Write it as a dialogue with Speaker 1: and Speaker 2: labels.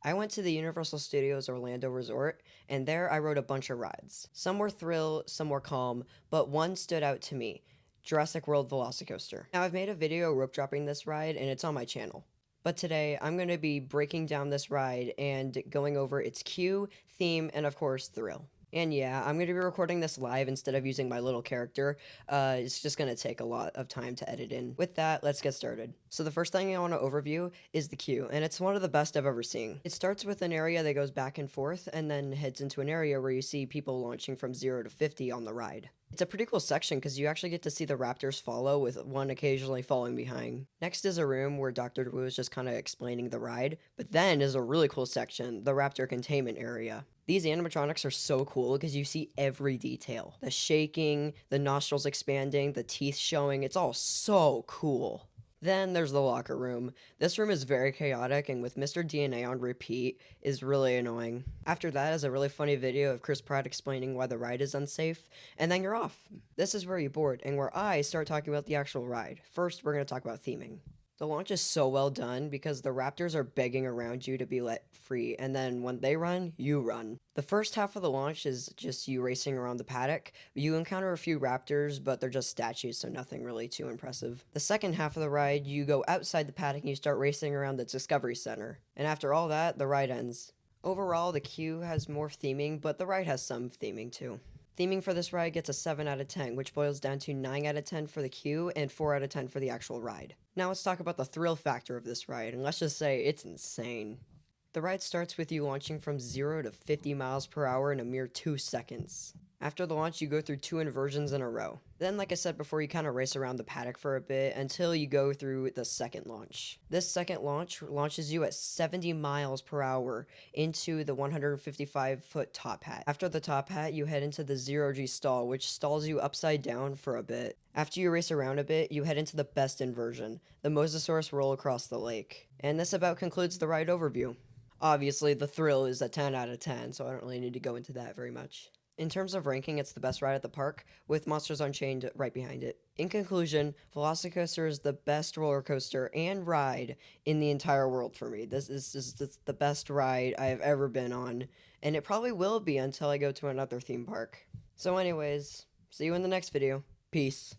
Speaker 1: I went to the Universal Studios Orlando Resort, and there I rode a bunch of rides. Some were thrill, some were calm, but one stood out to me, Jurassic World Velocicoaster. Now, I've made a video rope dropping this ride, and it's on my channel. But today, I'm going to be breaking down this ride and going over its queue, theme, and of course, thrill. And yeah, I'm going to be recording this live instead of using my little character. It's just going to take a lot of time to edit in. With that, let's get started. So the first thing I want to overview is the queue, and it's one of the best I've ever seen. It starts with an area that goes back and forth, and then heads into an area where you see people launching from 0 to 50 on the ride. It's a pretty cool section because you actually get to see the raptors follow, with one occasionally falling behind. Next is a room where Dr. Wu is just kind of explaining the ride, but then is a really cool section, the raptor containment area. These animatronics are so cool because you see every detail. The shaking, the nostrils expanding, the teeth showing, it's all so cool. Then there's the locker room. This room is very chaotic, and with Mr. DNA on repeat is really annoying. After that is a really funny video of Chris Pratt explaining why the ride is unsafe, and then you're off. This is where you board, and where I start talking about the actual ride. First, we're going to talk about theming. The launch is so well done because the raptors are begging around you to be let free, and then when they run, you run. The first half of the launch is just you racing around the paddock. You encounter a few raptors, but they're just statues, so nothing really too impressive. The second half of the ride, you go outside the paddock and you start racing around the Discovery Center. And after all that, the ride ends. Overall, the queue has more theming, but the ride has some theming too. Theming for this ride gets a 7 out of 10, which boils down to 9 out of 10 for the queue and 4 out of 10 for the actual ride. Now let's talk about the thrill factor of this ride, and let's just say it's insane. The ride starts with you launching from 0 to 50 miles per hour in a mere 2 seconds. After the launch, you go through 2 inversions in a row. Then, like I said before, you kind of race around the paddock for a bit until you go through the second launch. This second launch launches you at 70 miles per hour into the 155-foot top hat. After the top hat, you head into the 0G stall, which stalls you upside down for a bit. After you race around a bit, you head into the best inversion, the Mosasaurus roll across the lake. And this about concludes the ride overview. Obviously, the thrill is a 10 out of 10, so I don't really need to go into that very much. In terms of ranking, it's the best ride at the park, with Monsters Unchained right behind it. In conclusion, Velocicoaster is the best roller coaster and ride in the entire world for me. This is just the best ride I have ever been on, and it probably will be until I go to another theme park. So anyways, see you in the next video. Peace.